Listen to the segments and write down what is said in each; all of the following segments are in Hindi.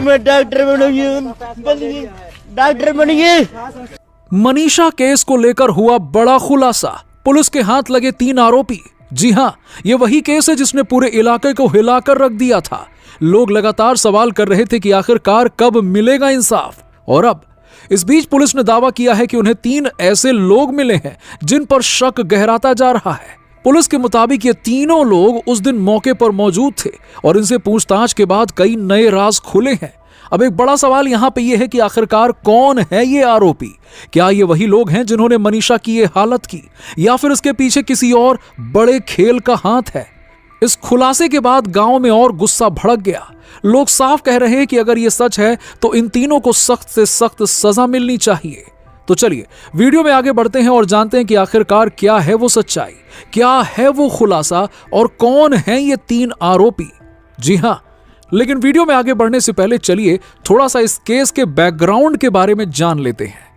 मैं डॉक्टर बनूंगी, डॉक्टर बनिए। मनीषा केस को लेकर हुआ बड़ा खुलासा। पुलिस के हाथ लगे 3 आरोपी। जी हां, ये वही केस है जिसने पूरे इलाके को हिलाकर रख दिया था। लोग लगातार सवाल कर रहे थे कि आखिरकार कब मिलेगा इंसाफ। और अब इस बीच पुलिस ने दावा किया है कि उन्हें 3 ऐसे लोग मिले हैं जिन पर शक गहराता जा रहा है। पुलिस के मुताबिक ये तीनों लोग उस दिन मौके पर मौजूद थे और इनसे पूछताछ के बाद कई नए राज खुले हैं। अब एक बड़ा सवाल यहां पे यह है कि आखिरकार कौन है ये आरोपी? क्या ये वही लोग हैं जिन्होंने मनीषा की ये हालत की, या फिर इसके पीछे किसी और बड़े खेल का हाथ है? इस खुलासे के बाद गांव में और गुस्सा भड़क गया। लोग साफ कह रहे हैं कि अगर ये सच है तो इन तीनों को सख्त से सख्त सजा मिलनी चाहिए। तो चलिए वीडियो में आगे बढ़ते हैं और जानते हैं कि आखिरकार क्या है वो सच्चाई, क्या है वो खुलासा और कौन है ये 3 आरोपी। जी हां, लेकिन वीडियो में आगे बढ़ने से पहले चलिए थोड़ा सा इस केस के बैकग्राउंड के बारे में जान लेते हैं।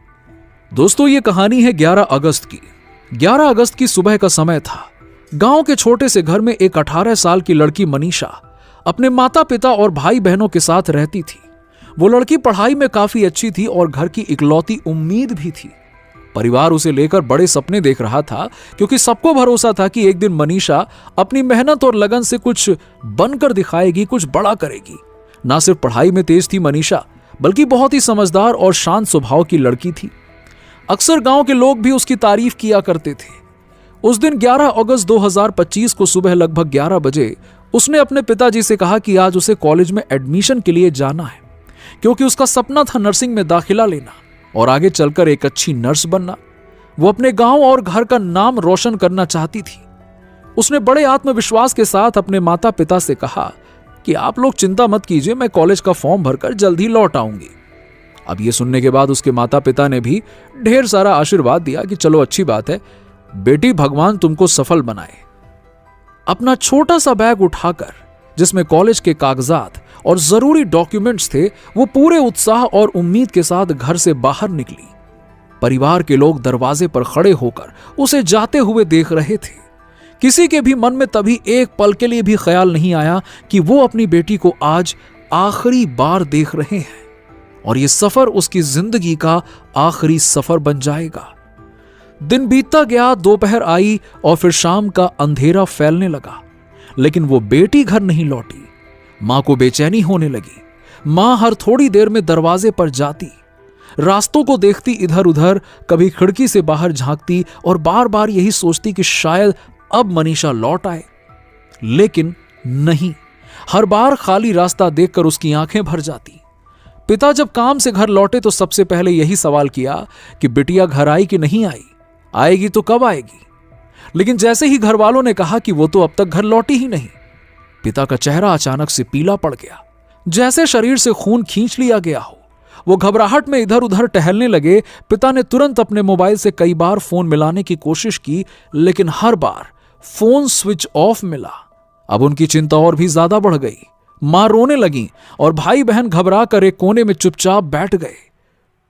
दोस्तों, ये कहानी है 11 अगस्त की। 11 अगस्त की सुबह का समय था। गांव के छोटे से घर में एक 18 साल की लड़की मनीषा अपने माता पिता और भाई बहनों के साथ रहती थी। वो लड़की पढ़ाई में काफी अच्छी थी और घर की इकलौती उम्मीद भी थी। परिवार उसे लेकर बड़े सपने देख रहा था, क्योंकि सबको भरोसा था कि एक दिन मनीषा अपनी मेहनत और लगन से कुछ बनकर दिखाएगी, कुछ बड़ा करेगी। ना सिर्फ पढ़ाई में तेज थी मनीषा, बल्कि बहुत ही समझदार और शांत स्वभाव की लड़की थी। अक्सर गांव के लोग भी उसकी तारीफ किया करते थे। उस दिन 11 अगस्त 2025 को सुबह लगभग 11 बजे उसने अपने पिताजी से कहा कि आज उसे कॉलेज में एडमिशन के लिए जाना है, क्योंकि उसका सपना था नर्सिंग में दाखिला लेना और आगे चलकर एक अच्छी नर्स बनना। वो अपने गांव और घर का नाम रोशन करना चाहती थी। उसने बड़े आत्मविश्वास के साथ अपने माता पिता से कहा कि आप लोग चिंता मत कीजिए, मैं कॉलेज का फॉर्म भरकर जल्द ही लौट आऊंगी। अब ये सुनने के बाद उसके माता पिता ने भी ढेर सारा आशीर्वाद दिया कि चलो अच्छी बात है बेटी, भगवान तुमको सफल बनाए। अपना छोटा सा बैग उठाकर, जिसमें कॉलेज के कागजात और जरूरी डॉक्यूमेंट्स थे, वो पूरे उत्साह और उम्मीद के साथ घर से बाहर निकली। परिवार के लोग दरवाजे पर खड़े होकर उसे जाते हुए देख रहे थे। किसी के भी मन में तभी एक पल के लिए भी ख्याल नहीं आया कि वो अपनी बेटी को आज आखिरी बार देख रहे हैं और ये सफर उसकी जिंदगी का आखिरी सफर बन जाएगा। दिन बीतता गया, दोपहर आई और फिर शाम का अंधेरा फैलने लगा, लेकिन वो बेटी घर नहीं लौटी। मां को बेचैनी होने लगी। मां हर थोड़ी देर में दरवाजे पर जाती, रास्तों को देखती इधर उधर, कभी खिड़की से बाहर झांकती और बार बार यही सोचती कि शायद अब मनीषा लौट आए। लेकिन नहीं, हर बार खाली रास्ता देखकर उसकी आंखें भर जाती। पिता जब काम से घर लौटे तो सबसे पहले यही सवाल किया कि बिटिया घर आई कि नहीं आई, आएगी तो कब आएगी। लेकिन जैसे ही घर वालों ने कहा कि वो तो अब तक घर लौटी ही नहीं, पिता का चेहरा अचानक से पीला पड़ गया, जैसे शरीर से खून खींच लिया गया हो। वो घबराहट में इधर उधर टहलने लगे। पिता ने तुरंत अपने मोबाइल से कई बार फोन मिलाने की कोशिश की, लेकिन हर बार फोन स्विच ऑफ मिला। अब उनकी चिंता और भी ज्यादा बढ़ गई। मां रोने लगी और भाई बहन घबरा कर एक कोने में चुपचाप बैठ गए।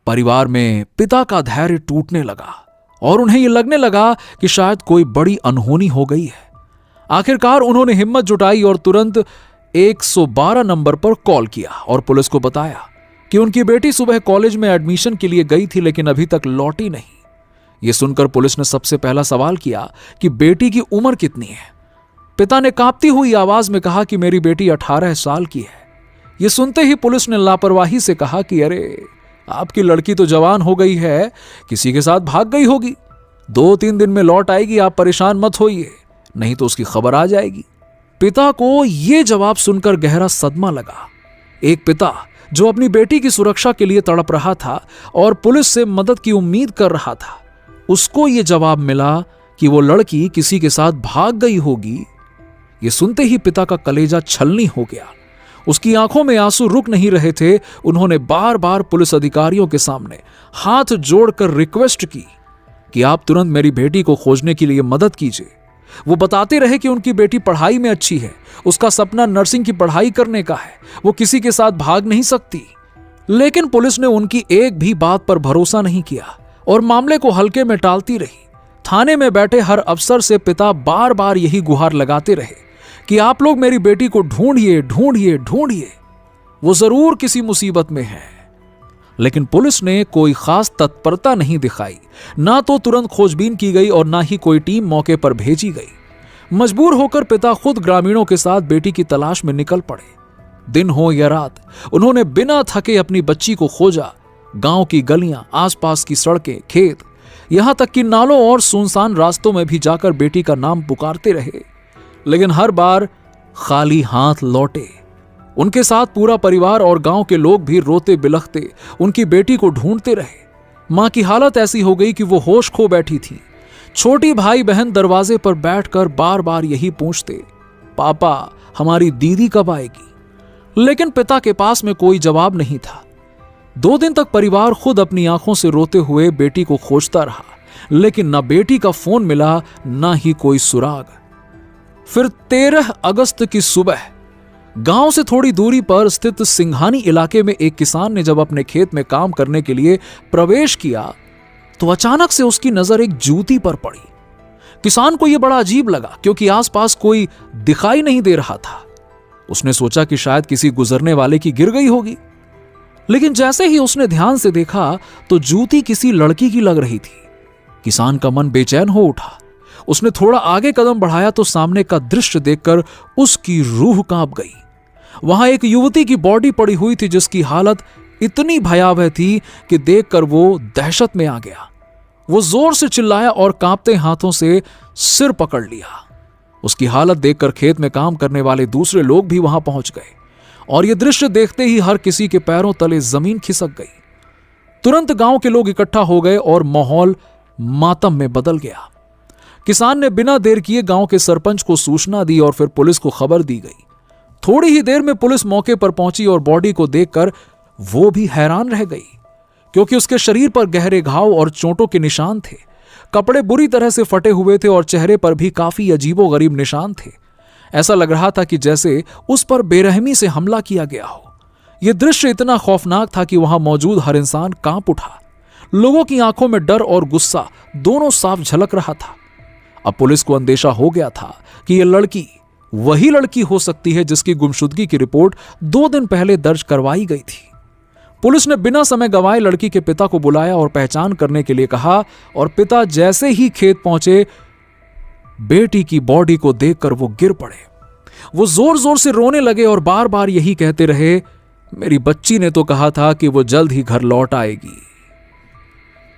परिवार में पिता का धैर्य टूटने लगा और उन्हें यह लगने लगा कि शायद कोई बड़ी अनहोनी हो गई है। आखिरकार उन्होंने हिम्मत जुटाई और तुरंत 112 नंबर पर कॉल किया और पुलिस को बताया कि उनकी बेटी सुबह कॉलेज में एडमिशन के लिए गई थी, लेकिन अभी तक लौटी नहीं। यह सुनकर पुलिस ने सबसे पहला सवाल किया कि बेटी की उम्र कितनी है। पिता ने कांपती हुई आवाज में कहा कि मेरी बेटी 18 साल की है। यह सुनते ही पुलिस ने लापरवाही से कहा कि अरे, आपकी लड़की तो जवान हो गई है, किसी के साथ भाग गई होगी, 2-3 दिन में लौट आएगी, आप परेशान मत होइए, नहीं तो उसकी खबर आ जाएगी। पिता को यह जवाब सुनकर गहरा सदमा लगा। एक पिता जो अपनी बेटी की सुरक्षा के लिए तड़प रहा था और पुलिस से मदद की उम्मीद कर रहा था, उसको यह जवाब मिला कि वो लड़की किसी के साथ भाग गई होगी। यह सुनते ही पिता का कलेजा छलनी हो गया। उसकी आंखों में आंसू रुक नहीं रहे थे। उन्होंने बार बार पुलिस अधिकारियों के सामने हाथ जोड़कर रिक्वेस्ट की कि आप तुरंत मेरी बेटी को खोजने के लिए मदद कीजिए। वो बताते रहे कि उनकी बेटी पढ़ाई में अच्छी है, उसका सपना नर्सिंग की पढ़ाई करने का है, वो किसी के साथ भाग नहीं सकती। लेकिन पुलिस ने उनकी एक भी बात पर भरोसा नहीं किया और मामले को हल्के में टालती रही। थाने में बैठे हर अफसर से पिता बार बार यही गुहार लगाते रहे कि आप लोग मेरी बेटी को ढूंढिए ढूंढिए ढूंढिए। वो जरूर किसी मुसीबत में है। लेकिन पुलिस ने कोई खास तत्परता नहीं दिखाई। ना तो तुरंत खोजबीन की गई और ना ही कोई टीम मौके पर भेजी गई। मजबूर होकर पिता खुद ग्रामीणों के साथ बेटी की तलाश में निकल पड़े। दिन हो या रात, उन्होंने बिना थके अपनी बच्ची को खोजा। गांव की गलियां, आसपास की सड़कें, खेत, यहां तक कि नालों और सुनसान रास्तों में भी जाकर बेटी का नाम पुकारते रहे, लेकिन हर बार खाली हाथ लौटे। उनके साथ पूरा परिवार और गांव के लोग भी रोते बिलखते उनकी बेटी को ढूंढते रहे। मां की हालत ऐसी हो गई कि वो होश खो बैठी थी। छोटी भाई बहन दरवाजे पर बैठकर बार बार यही पूछते, पापा हमारी दीदी कब आएगी? लेकिन पिता के पास में कोई जवाब नहीं था। 2 दिन तक परिवार खुद अपनी आंखों से रोते हुए बेटी को खोजता रहा, लेकिन न बेटी का फोन मिला, न ही कोई सुराग। फिर 13 अगस्त की सुबह गांव से थोड़ी दूरी पर स्थित सिंघानी इलाके में एक किसान ने जब अपने खेत में काम करने के लिए प्रवेश किया तो अचानक से उसकी नजर एक जूती पर पड़ी। किसान को यह बड़ा अजीब लगा, क्योंकि आसपास कोई दिखाई नहीं दे रहा था। उसने सोचा कि शायद किसी गुजरने वाले की गिर गई होगी, लेकिन जैसे ही उसने ध्यान से देखा तो जूती किसी लड़की की लग रही थी। किसान का मन बेचैन हो उठा। उसने थोड़ा आगे कदम बढ़ाया तो सामने का दृश्य देखकर उसकी रूह कांप गई। वहां एक युवती की बॉडी पड़ी हुई थी, जिसकी हालत इतनी भयावह थी कि देखकर वो दहशत में आ गया। वो जोर से चिल्लाया और कांपते हाथों से सिर पकड़ लिया। उसकी हालत देखकर खेत में काम करने वाले दूसरे लोग भी वहां पहुंच गए और यह दृश्य देखते ही हर किसी के पैरों तले जमीन खिसक गई। तुरंत गांव के लोग इकट्ठा हो गए और माहौल मातम में बदल गया। किसान ने बिना देर किए गांव के सरपंच को सूचना दी और फिर पुलिस को खबर दी गई। थोड़ी ही देर में पुलिस मौके पर पहुंची और बॉडी को देखकर वो भी हैरान रह गई, क्योंकि उसके शरीर पर गहरे घाव और चोटों के निशान थे। कपड़े बुरी तरह से फटे हुए थे और चेहरे पर भी काफी अजीबोगरीब निशान थे। ऐसा लग रहा था कि जैसे उस पर बेरहमी से हमला किया गया हो। यह दृश्य इतना खौफनाक था कि वहां मौजूद हर इंसान कांप उठा। लोगों की आंखों में डर और गुस्सा दोनों साफ झलक रहा था। अब पुलिस को अंदेशा हो गया था कि यह लड़की वही लड़की हो सकती है जिसकी गुमशुदगी की रिपोर्ट 2 दिन पहले दर्ज करवाई गई थी। पुलिस ने बिना समय गंवाए लड़की के पिता को बुलाया और पहचान करने के लिए कहा, और पिता जैसे ही खेत पहुंचे, बेटी की बॉडी को देखकर वो गिर पड़े। वो जोर जोर से रोने लगे और बार बार यही कहते रहे, मेरी बच्ची ने तो कहा था कि वो जल्द ही घर लौट आएगी।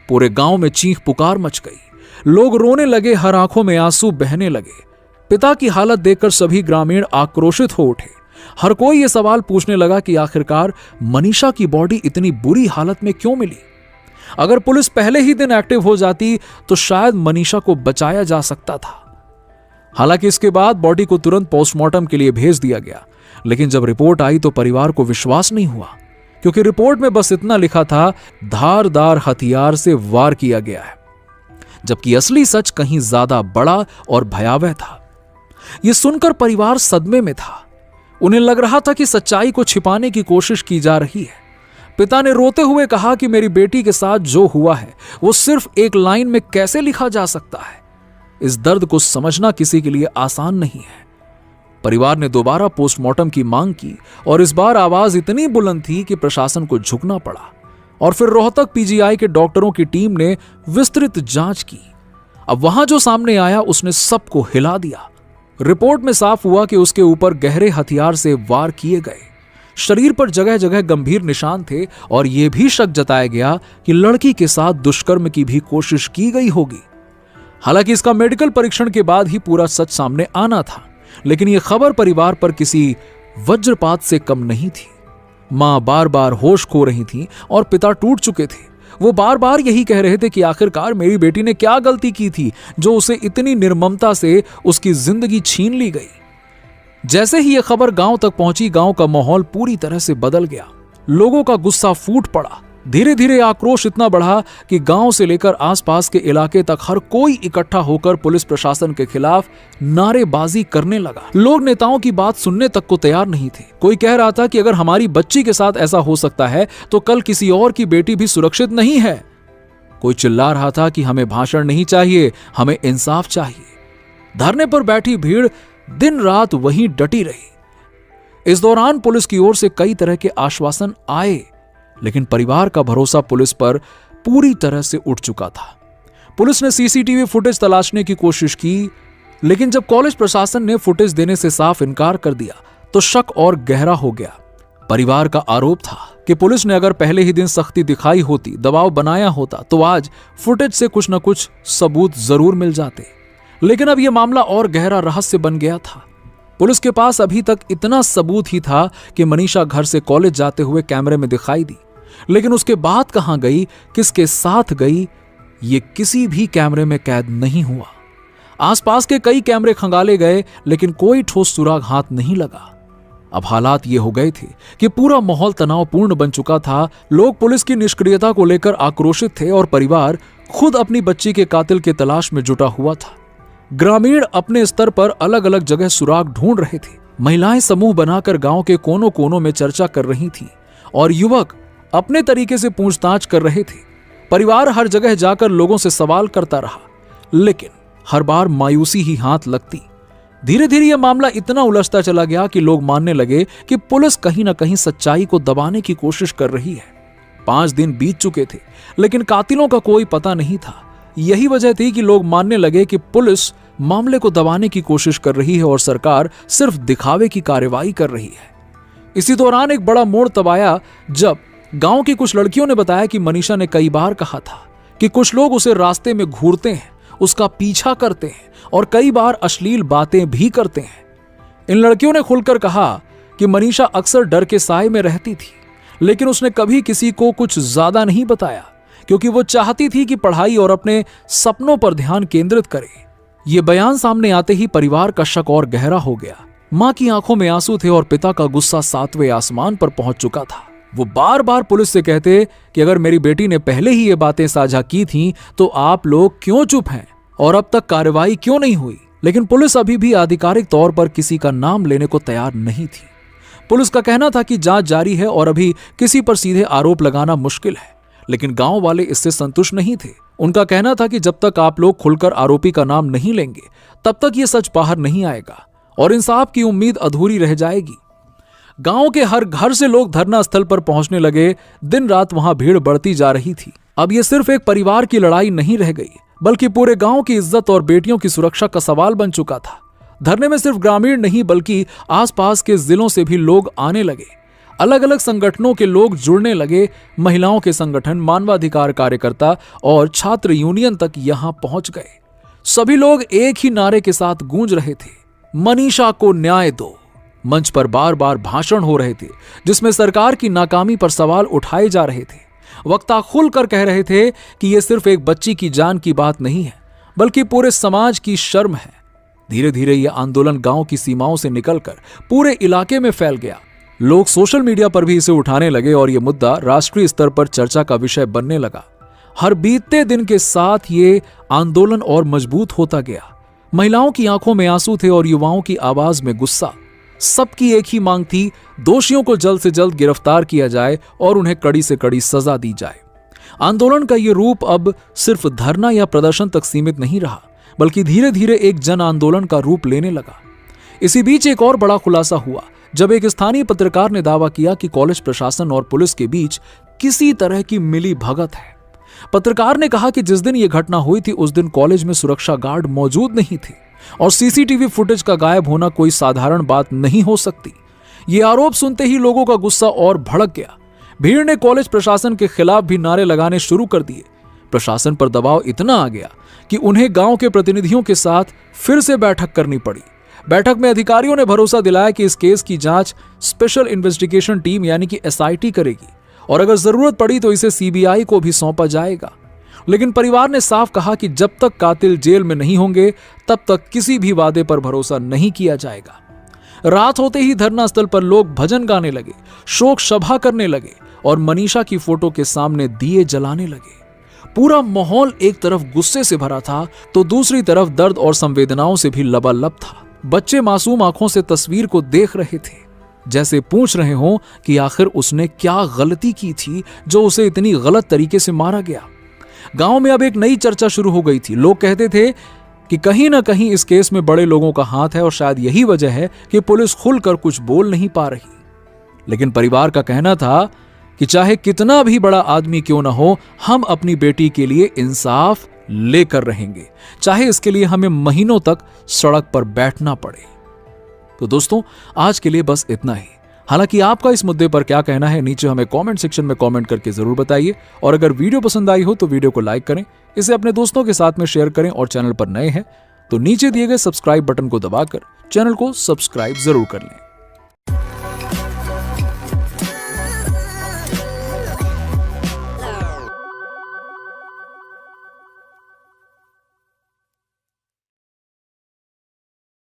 पूरे गांव में चीख पुकार मच गई। लोग रोने लगे, हर आंखों में आंसू बहने लगे। पिता की हालत देखकर सभी ग्रामीण आक्रोशित हो उठे। हर कोई यह सवाल पूछने लगा कि आखिरकार मनीषा की बॉडी इतनी बुरी हालत में क्यों मिली। अगर पुलिस पहले ही दिन एक्टिव हो जाती तो शायद मनीषा को बचाया जा सकता था। हालांकि इसके बाद बॉडी को तुरंत पोस्टमार्टम के लिए भेज दिया गया, लेकिन जब रिपोर्ट आई तो परिवार को विश्वास नहीं हुआ, क्योंकि रिपोर्ट में बस इतना लिखा था, धारदार हथियार से वार किया गया है, जबकि असली सच कहीं ज्यादा बड़ा और भयावह था। यह सुनकर परिवार सदमे में था। उन्हें लग रहा था कि सच्चाई को छिपाने की कोशिश की जा रही है। पिता ने रोते हुए कहा कि मेरी बेटी के साथ जो हुआ है वो सिर्फ एक लाइन में कैसे लिखा जा सकता है। इस दर्द को समझना किसी के लिए आसान नहीं है। परिवार ने दोबारा पोस्टमार्टम की मांग की और इस बार आवाज इतनी बुलंद थी कि प्रशासन को झुकना पड़ा। और फिर रोहतक पीजीआई के डॉक्टरों की टीम ने विस्तृत जांच की। अब वहां जो सामने आया उसने सबको हिला दिया। रिपोर्ट में साफ हुआ कि उसके ऊपर गहरे हथियार से वार किए गए। शरीर पर जगह जगह गंभीर निशान थे और यह भी शक जताया गया कि लड़की के साथ दुष्कर्म की भी कोशिश की गई होगी। हालांकि इसका मेडिकल परीक्षण के बाद ही पूरा सच सामने आना था, लेकिन यह खबर परिवार पर किसी वज्रपात से कम नहीं थी। मां बार बार होश खो रही थी और पिता टूट चुके थे। वो बार बार यही कह रहे थे कि आखिरकार मेरी बेटी ने क्या गलती की थी जो उसे इतनी निर्ममता से उसकी जिंदगी छीन ली गई। जैसे ही यह खबर गांव तक पहुंची, गांव का माहौल पूरी तरह से बदल गया। लोगों का गुस्सा फूट पड़ा। धीरे धीरे आक्रोश इतना बढ़ा कि गांव से लेकर आसपास के इलाके तक हर कोई इकट्ठा होकर पुलिस प्रशासन के खिलाफ नारेबाजी करने लगा। लोग नेताओं की बात सुनने तक को तैयार नहीं थे। कोई कह रहा था कि अगर हमारी बच्ची के साथ ऐसा हो सकता है तो कल किसी और की बेटी भी सुरक्षित नहीं है। कोई चिल्ला रहा था कि हमें भाषण नहीं चाहिए, हमें इंसाफ चाहिए। धरने पर बैठी भीड़ दिन रात वहीं डटी रही। इस दौरान पुलिस की ओर से कई तरह के आश्वासन आए, लेकिन परिवार का भरोसा पुलिस पर पूरी तरह से उठ चुका था। पुलिस ने सीसीटीवी फुटेज तलाशने की कोशिश की, लेकिन जब कॉलेज प्रशासन ने फुटेज देने से साफ इनकार कर दिया तो शक और गहरा हो गया। परिवार का आरोप था कि पुलिस ने अगर पहले ही दिन सख्ती दिखाई होती, दबाव बनाया होता, तो आज फुटेज से कुछ न कुछ सबूत जरूर मिल जाते। लेकिन अब यह मामला और गहरा रहस्य बन गया था। पुलिस के पास अभी तक इतना सबूत ही था कि मनीषा घर से कॉलेज जाते हुए कैमरे में दिखाई दी, लेकिन उसके बाद कहां गई, किसके साथ गई, ये किसी भी कैमरे में कैद नहीं हुआ। आसपास के कई कैमरे खंगाले गए, लेकिन कोई ठोस सुराग हाथ नहीं लगा। अब हालात ये हो गए थे कि पूरा माहौल तनावपूर्ण बन चुका था। लोग पुलिस की निष्क्रियता को लेकर आक्रोशित थे और परिवार खुद अपनी बच्ची के कातिल की तलाश में जुटा हुआ था। ग्रामीण अपने स्तर पर अलग अलग जगह सुराग ढूंढ रहे थे। महिलाएं समूह बनाकर गांव के कोनों कोनों में चर्चा कर रही थीं और युवक अपने तरीके से पूछताछ कर रहे थे। परिवार हर जगह जाकर लोगों से सवाल करता रहा, लेकिन हर बार मायूसी ही हाथ लगती। धीरे धीरे यह मामला इतना उलझता चला गया कि लोग मानने लगे कि पुलिस कहीं ना कहीं सच्चाई को दबाने की कोशिश कर रही है। 5 दिन बीत चुके थे, लेकिन कातिलों का कोई पता नहीं था। यही वजह थी कि लोग मानने लगे कि पुलिस मामले को दबाने की कोशिश कर रही है और सरकार सिर्फ दिखावे की कार्रवाई कर रही है। इसी दौरान एक बड़ा मोड़ तब आया जब गांव की कुछ लड़कियों ने बताया कि मनीषा ने कई बार कहा था कि कुछ लोग उसे रास्ते में घूरते हैं, उसका पीछा करते हैं और कई बार अश्लील बातें भी करते हैं। इन लड़कियों ने खुलकर कहा कि मनीषा अक्सर डर के साए में रहती थी, लेकिन उसने कभी किसी को कुछ ज्यादा नहीं बताया, क्योंकि वो चाहती थी कि पढ़ाई और अपने सपनों पर ध्यान केंद्रित करे। ये बयान सामने आते ही परिवार का शक और गहरा हो गया। मां की आंखों में आंसू थे और पिता का गुस्सा 7वें आसमान पर पहुंच चुका था। वो बार बार पुलिस से कहते कि अगर मेरी बेटी ने पहले ही ये बातें साझा की थीं, तो आप लोग क्यों चुप हैं और अब तक कार्रवाई क्यों नहीं हुई। लेकिन पुलिस अभी भी आधिकारिक तौर पर किसी का नाम लेने को तैयार नहीं थी। पुलिस का कहना था कि जांच जारी है और अभी किसी पर सीधे आरोप लगाना मुश्किल है, लेकिन गांव वाले इससे संतुष्ट नहीं थे। उनका कहना था कि जब तक आप लोग खुलकर आरोपी का नाम नहीं लेंगे, तब तक ये सच बाहर नहीं आएगा और इंसाफ की उम्मीद अधूरी रह जाएगी। गांव के हर घर से लोग धरना स्थल पर पहुंचने लगे। दिन रात वहां भीड़ बढ़ती जा रही थी। अब यह सिर्फ एक परिवार की लड़ाई नहीं रह गई, बल्कि पूरे गांव की इज्जत और बेटियों की सुरक्षा का सवाल बन चुका था। धरने में सिर्फ ग्रामीण नहीं, बल्कि आसपास के जिलों से भी लोग आने लगे। अलग अलग संगठनों के लोग जुड़ने लगे। महिलाओं के संगठन, मानवाधिकार कार्यकर्ता और छात्र यूनियन तक यहां पहुंच गए। सभी लोग एक ही नारे के साथ गूंज रहे थे, मनीषा को न्याय दो। मंच पर बार बार भाषण हो रहे थे, जिसमें सरकार की नाकामी पर सवाल उठाए जा रहे थे। वक्ता खुलकर कह रहे थे कि यह सिर्फ एक बच्ची की जान की बात नहीं है, बल्कि पूरे समाज की शर्म है। धीरे धीरे यह आंदोलन गांव की सीमाओं से निकलकर पूरे इलाके में फैल गया। लोग सोशल मीडिया पर भी इसे उठाने लगे और यह मुद्दा राष्ट्रीय स्तर पर चर्चा का विषय बनने लगा। हर बीतते दिन के साथ ये आंदोलन और मजबूत होता गया। महिलाओं की आंखों में आंसू थे और युवाओं की आवाज में गुस्सा। सबकी एक ही मांग थी, दोषियों को जल्द से जल्द गिरफ्तार किया जाए और उन्हें कड़ी से कड़ी सजा दी जाए। आंदोलन का यह रूप अब सिर्फ धरना या प्रदर्शन तक सीमित नहीं रहा, बल्कि धीरे धीरे एक जन आंदोलन का रूप लेने लगा। इसी बीच एक और बड़ा खुलासा हुआ जब एक स्थानीय पत्रकार ने दावा किया कि कॉलेज प्रशासन और पुलिस के बीच किसी तरह की मिली भगत है। पत्रकार ने कहा कि जिस दिन यह घटना हुई थी, उस दिन कॉलेज में सुरक्षा गार्ड मौजूद नहीं थे और सीसीटीवी फुटेज का गायब होना कोई साधारण बात नहीं हो सकती। यह आरोप सुनते ही लोगों का गुस्सा और भड़क गया। भीड़ ने कॉलेज प्रशासन के खिलाफ भी नारे लगाने शुरू कर दिए। प्रशासन पर दबाव इतना आ गया कि उन्हें गांव के प्रतिनिधियों के साथ फिर से बैठक करनी पड़ी। बैठक में अधिकारियों ने भरोसा दिलाया कि इस केस की जांच स्पेशल इन्वेस्टिगेशन टीम यानी कि SIT करेगी और अगर जरूरत पड़ी तो इसे CBI को भी सौंपा जाएगा। लेकिन परिवार ने साफ कहा कि जब तक कातिल जेल में नहीं होंगे, तब तक किसी भी वादे पर भरोसा नहीं किया जाएगा। रात होते ही धरना स्थल पर लोग भजन गाने लगे, शोक सभा करने लगे और मनीषा की फोटो के सामने दिए जलाने लगे। पूरा माहौल एक तरफ गुस्से से भरा था तो दूसरी तरफ दर्द और संवेदनाओं से भी लबालब था। बच्चे मासूम आंखों से तस्वीर को देख रहे थे, जैसे पूछ रहे हों कि आखिर उसने क्या गलती की थी जो उसे इतनी गलत तरीके से मारा गया। गांव में अब एक नई चर्चा शुरू हो गई थी। लोग कहते थे कि कहीं ना कहीं इस केस में बड़े लोगों का हाथ है और शायद यही वजह है कि पुलिस खुलकर कुछ बोल नहीं पा रही। लेकिन परिवार का कहना था कि चाहे कितना भी बड़ा आदमी क्यों ना हो, हम अपनी बेटी के लिए इंसाफ लेकर रहेंगे, चाहे इसके लिए हमें महीनों तक सड़क पर बैठना पड़े। तो दोस्तों, आज के लिए बस इतना ही। हालांकि आपका इस मुद्दे पर क्या कहना है, नीचे हमें कमेंट सेक्शन में कमेंट करके जरूर बताइए। और अगर वीडियो पसंद आई हो तो वीडियो को लाइक करें, इसे अपने दोस्तों के साथ में शेयर करें और चैनल पर नए हैं तो नीचे दिए गए सब्सक्राइब बटन को दबाकर चैनल को सब्सक्राइब जरूर कर लें।